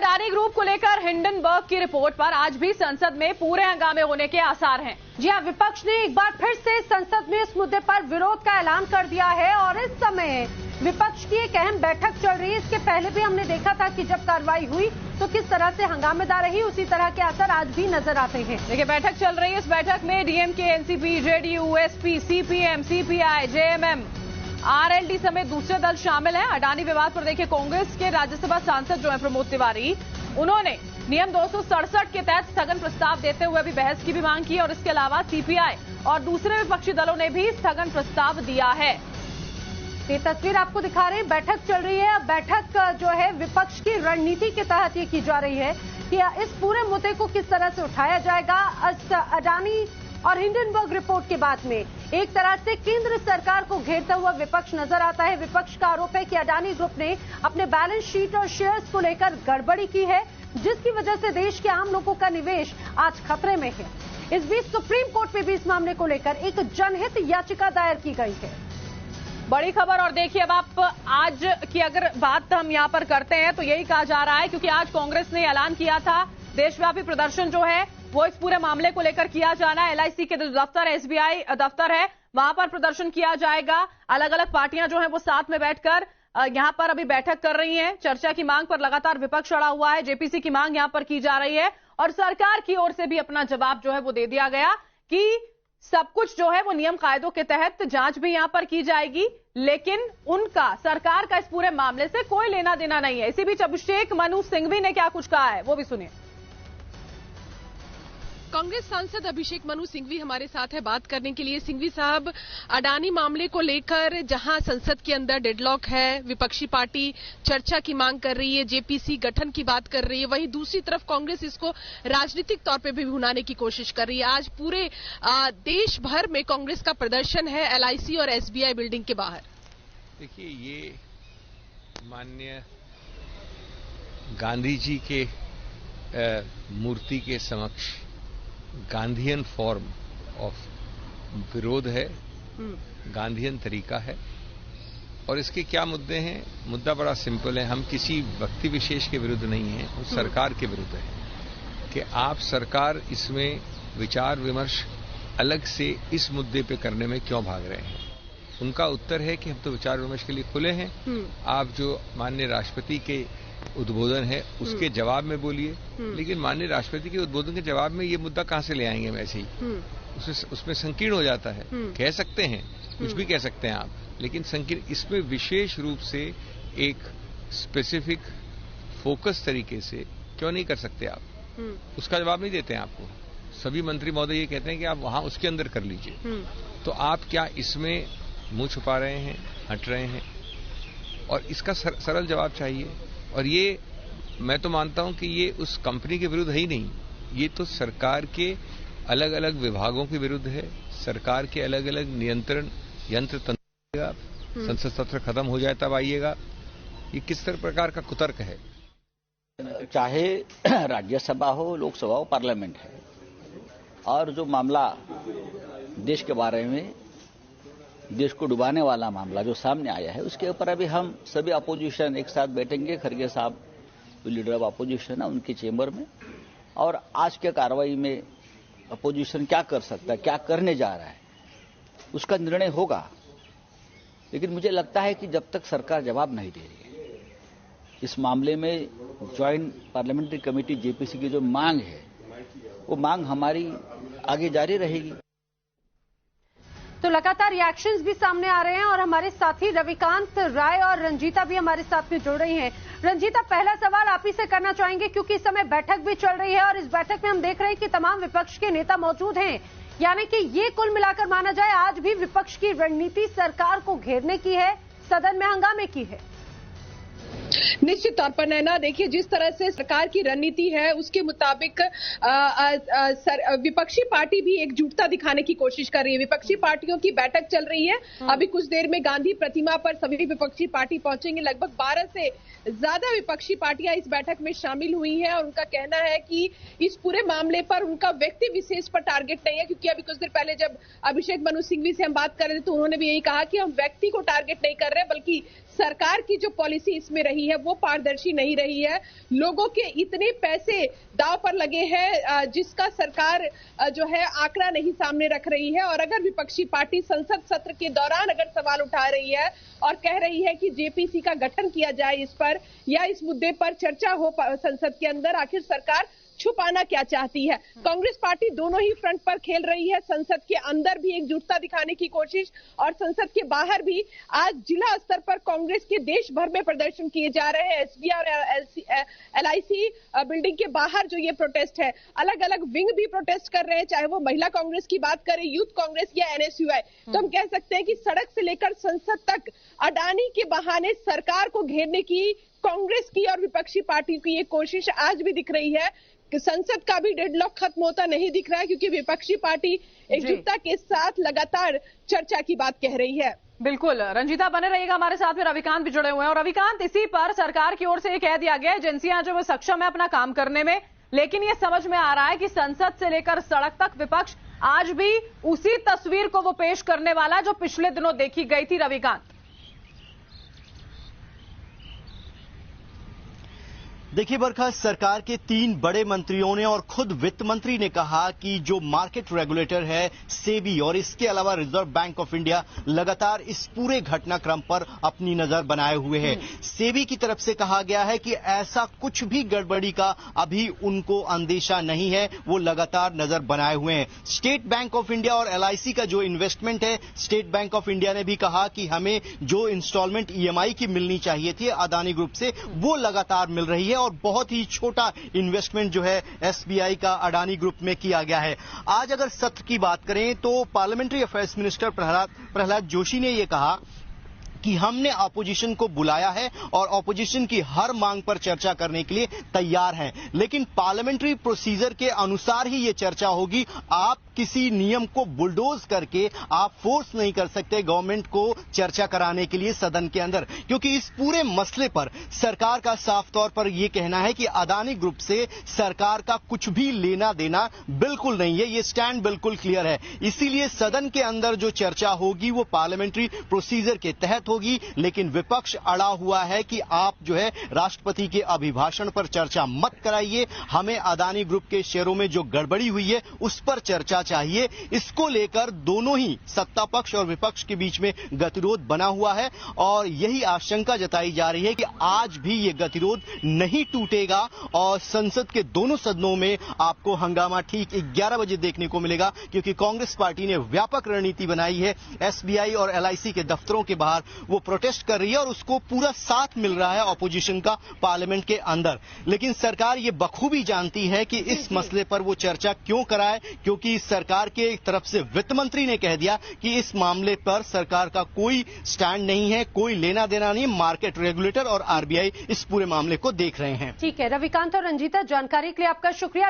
Adani group को लेकर Hindenburg की रिपोर्ट पर आज भी संसद में पूरे हंगामे होने के आसार हैं। जी हां, विपक्ष ने एक बार फिर से संसद में इस मुद्दे पर विरोध का ऐलान कर दिया है और इस समय विपक्ष की एक अहम बैठक चल रही है। इसके पहले भी हमने देखा था कि जब कार्रवाई हुई तो किस तरह से हंगामेदार रही, उसी तरह के असर आज भी नजर आते हैं। देखिए, बैठक चल रही है। इस बैठक में DMK, NCP, JDU, SP, CPM, CPI, JMM, RLD समेत दूसरे दल शामिल हैं। अडानी विवाद पर देखिए, कांग्रेस के राज्यसभा सांसद जो है प्रमोद तिवारी, उन्होंने नियम 267 के तहत स्थगन प्रस्ताव देते हुए भी बहस की भी मांग की और इसके अलावा सीपीआई और दूसरे विपक्षी दलों ने भी स्थगन प्रस्ताव दिया है। ये तस्वीर आपको दिखा रहे हैं, बैठक चल रही है। बैठक जो है विपक्ष की रणनीति के तहत ये की जा रही है कि इस पूरे मुद्दे को किस तरह से उठाया जाएगा। अडानी और हिंडनबर्ग रिपोर्ट के बाद में एक तरह से केंद्र सरकार को घेरता हुआ विपक्ष नजर आता है। विपक्ष का आरोप है कि अडानी ग्रुप ने अपने बैलेंस शीट और शेयर्स को लेकर गड़बड़ी की है, जिसकी वजह से देश के आम लोगों का निवेश आज खतरे में है। इस बीच सुप्रीम कोर्ट में भी इस मामले को लेकर एक जनहित याचिका दायर की गई है। बड़ी खबर। और देखिए, अब आप आज की अगर बात हम यहां पर करते हैं तो यही कहा जा रहा है, क्योंकि आज कांग्रेस ने ऐलान किया था देशव्यापी प्रदर्शन जो है वो इस पूरे मामले को लेकर किया जाना है। एलआईसी के दफ्तर, एसबीआई दफ्तर है, वहां पर प्रदर्शन किया जाएगा। अलग अलग पार्टियां जो है वो साथ में बैठकर यहां पर अभी बैठक कर रही हैं। चर्चा की मांग पर लगातार विपक्ष अड़ा हुआ है। जेपीसी की मांग यहां पर की जा रही है और सरकार की ओर से भी अपना जवाब जो है वो दे दिया गया कि सब कुछ जो है वो नियम कायदों के तहत जांच भी यहां पर की जाएगी, लेकिन उनका सरकार का इस पूरे मामले से कोई लेना देना नहीं है। इसी बीच अभिषेक मनु सिंघवी ने क्या कुछ कहा है वो भी सुनिए। कांग्रेस सांसद अभिषेक मनु सिंघवी हमारे साथ है बात करने के लिए। सिंघवी साहब, अडानी मामले को लेकर जहां संसद के अंदर डेडलॉक है, विपक्षी पार्टी चर्चा की मांग कर रही है, जेपीसी गठन की बात कर रही है, वहीं दूसरी तरफ कांग्रेस इसको राजनीतिक तौर पे भी भुनाने की कोशिश कर रही है। आज पूरे देश भर में कांग्रेस का प्रदर्शन है एलआईसी और एसबीआई बिल्डिंग के बाहर। देखिए, ये माननीय गांधी जी के मूर्ति के समक्ष गांधीयन फॉर्म ऑफ विरोध है, गांधीयन तरीका है। और इसके क्या मुद्दे हैं? मुद्दा बड़ा सिंपल है। हम किसी व्यक्ति विशेष के विरुद्ध नहीं हैं, वो सरकार के विरुद्ध है कि आप सरकार इसमें विचार विमर्श अलग से इस मुद्दे पे करने में क्यों भाग रहे हैं। उनका उत्तर है कि हम तो विचार विमर्श के लिए खुले हैं। आप जो माननीय राष्ट्रपति के उद्बोधन है उसके जवाब में बोलिए, लेकिन माननीय राष्ट्रपति के उद्बोधन के जवाब में ये मुद्दा कहां से ले आएंगे वैसे ही। उसमें संकीर्ण हो जाता है। कह सकते हैं, कुछ भी कह सकते हैं आप, लेकिन संकीर्ण इसमें विशेष रूप से एक स्पेसिफिक फोकस तरीके से क्यों नहीं कर सकते आप? उसका जवाब नहीं देते हैं आपको। सभी मंत्री महोदय ये कहते हैं कि आप वहां उसके अंदर कर लीजिए। तो आप क्या इसमें मुंह छुपा रहे हैं, हट रहे हैं? और इसका सरल जवाब चाहिए। और ये मैं तो मानता हूं कि ये उस कंपनी के विरुद्ध है ही नहीं, ये तो सरकार के अलग अलग विभागों के विरुद्ध है। सरकार के अलग अलग नियंत्रण यंत्र तंत्र, संसद सत्र खत्म हो जाए तब आइएगा। ये किस प्रकार का कुतर्क है? चाहे राज्यसभा हो, लोकसभा हो, पार्लियामेंट है, और जो मामला देश के बारे में, देश को डुबाने वाला मामला जो सामने आया है, उसके ऊपर अभी हम सभी अपोजिशन एक साथ बैठेंगे। खरगे साहब जो लीडर ऑफ अपोजिशन है उनके चेंबर में, और आज के कार्रवाई में अपोजिशन क्या कर सकता है, क्या करने जा रहा है, उसका निर्णय होगा। लेकिन मुझे लगता है कि जब तक सरकार जवाब नहीं दे रही है इस मामले में, ज्वाइंट पार्लियामेंट्री कमेटी जेपीसी की जो मांग है वो मांग हमारी आगे जारी रहेगी। तो लगातार रिएक्शंस भी सामने आ रहे हैं और हमारे साथी रविकांत राय और रंजीता भी हमारे साथ में जुड़ रही हैं। रंजीता, पहला सवाल आप ही से करना चाहेंगे, क्योंकि इस समय बैठक भी चल रही है और इस बैठक में हम देख रहे हैं कि तमाम विपक्ष के नेता मौजूद हैं। यानी कि ये कुल मिलाकर माना जाए आज भी विपक्ष की रणनीति सरकार को घेरने की है, सदन में हंगामे की है। निश्चित तौर पर नैना, देखिए जिस तरह से सरकार की रणनीति है उसके मुताबिक विपक्षी पार्टी भी एकजुटता दिखाने की कोशिश कर रही है। विपक्षी पार्टियों की बैठक चल रही है। अभी कुछ देर में गांधी प्रतिमा पर सभी विपक्षी पार्टी पहुंचेंगे। लगभग 12 से ज्यादा विपक्षी पार्टियां इस बैठक में शामिल हुई हैं और उनका कहना है कि इस पूरे मामले पर उनका व्यक्ति विशेष पर टारगेट नहीं है, क्योंकि अभी कुछ देर पहले जब अभिषेक मनु सिंघवी से हम बात कर रहे थे तो उन्होंने भी यही कहा कि हम व्यक्ति को टारगेट नहीं कर रहे बल्कि सरकार की जो पॉलिसी इसमें रही है वो पारदर्शी नहीं रही है। लोगों के इतने पैसे दांव पर लगे हैं जिसका सरकार जो है आंकड़ा नहीं सामने रख रही है। और अगर विपक्षी पार्टी संसद सत्र के दौरान अगर सवाल उठा रही है और कह रही है कि जेपीसी का गठन किया जाए इस पर, या इस मुद्दे पर चर्चा हो संसद के अंदर, आखिर सरकार छुपाना क्या चाहती है? कांग्रेस पार्टी दोनों ही फ्रंट पर खेल रही है। संसद के अंदर भी एकजुटता दिखाने की कोशिश और संसद के बाहर भी। आज जिला स्तर पर कांग्रेस के देश भर में प्रदर्शन किए जा रहे हैं। एसबी और एलआईसी बिल्डिंग के बाहर जो ये प्रोटेस्ट है, अलग अलग विंग भी प्रोटेस्ट कर रहे हैं, चाहे वो महिला कांग्रेस की बात करें, यूथ कांग्रेस या एनएसयूआई। तो हम कह सकते हैं कि सड़क से लेकर संसद तक अडानी के बहाने सरकार को घेरने की कांग्रेस की और विपक्षी पार्टी की ये कोशिश आज भी दिख रही है। कि संसद का भी डेडलॉक खत्म होता नहीं दिख रहा है, क्योंकि विपक्षी पार्टी एकजुटता के साथ लगातार चर्चा की बात कह रही है। बिल्कुल, रंजीता बने रहिएगा हमारे साथ में। रविकांत भी जुड़े हुए हैं। और रविकांत, इसी पर सरकार की ओर से ये कह दिया गया है एजेंसियां जो वो सक्षम है अपना काम करने में, लेकिन ये समझ में आ रहा है कि संसद से लेकर सड़क तक विपक्ष आज भी उसी तस्वीर को वो पेश करने वाला है जो पिछले दिनों देखी गई थी। रविकांत, देखिए बरखा, सरकार के 3 बड़े मंत्रियों ने और खुद वित्त मंत्री ने कहा कि जो मार्केट रेगुलेटर है सेबी और इसके अलावा रिजर्व बैंक ऑफ इंडिया लगातार इस पूरे घटनाक्रम पर अपनी नजर बनाए हुए है। सेबी की तरफ से कहा गया है कि ऐसा कुछ भी गड़बड़ी का अभी उनको अंदेशा नहीं है, वो लगातार नजर बनाए हुए हैं। स्टेट बैंक ऑफ इंडिया और एलआईसी का जो इन्वेस्टमेंट है, स्टेट बैंक ऑफ इंडिया ने भी कहा कि हमें जो इंस्टॉलमेंट ईएमआई की मिलनी चाहिए थी अदानी ग्रुप से, वो लगातार मिल रही है। और बहुत ही छोटा इन्वेस्टमेंट जो है एसबीआई का अडानी ग्रुप में किया गया है। आज अगर सत्र की बात करें तो parliamentary affairs minister Prahlad Joshi ने यह कहा कि हमने ऑपोजिशन को बुलाया है और ऑपोजिशन की हर मांग पर चर्चा करने के लिए तैयार हैं, लेकिन पार्लियामेंट्री प्रोसीजर के अनुसार ही ये चर्चा होगी। आप किसी नियम को बुलडोज करके आप फोर्स नहीं कर सकते गवर्नमेंट को चर्चा कराने के लिए सदन के अंदर, क्योंकि इस पूरे मसले पर सरकार का साफ तौर पर यह कहना है कि अदानी ग्रुप से सरकार का कुछ भी लेना देना बिल्कुल नहीं है। ये स्टैंड बिल्कुल क्लियर है। इसीलिए सदन के अंदर जो चर्चा होगी वो पार्लियामेंट्री प्रोसीजर के तहत होगी, लेकिन विपक्ष अड़ा हुआ है कि आप जो है राष्ट्रपति के अभिभाषण पर चर्चा मत कराइए, हमें अदानी ग्रुप के शेयरों में जो गड़बड़ी हुई है उस पर चर्चा चाहिए। इसको लेकर दोनों ही सत्ता पक्ष और विपक्ष के बीच में गतिरोध बना हुआ है और यही आशंका जताई जा रही है कि आज भी ये गतिरोध नहीं टूटेगा और संसद के दोनों सदनों में आपको हंगामा ठीक 11 बजे देखने को मिलेगा, क्योंकि कांग्रेस पार्टी ने व्यापक रणनीति बनाई है। एसबीआई और एलआईसी के दफ्तरों के बाहर वो प्रोटेस्ट कर रही है और उसको पूरा साथ मिल रहा है ऑपोजिशन का पार्लियामेंट के अंदर। लेकिन सरकार ये बखूबी जानती है कि इस मसले पर वो चर्चा क्यों कराए, क्योंकि सरकार के तरफ से वित्त मंत्री ने कह दिया कि इस मामले पर सरकार का कोई स्टैंड नहीं है, कोई लेना देना नहीं। मार्केट रेगुलेटर और आरबीआई इस पूरे मामले को देख रहे हैं। ठीक है रविकांत और रंजीता, जानकारी के लिए आपका शुक्रिया।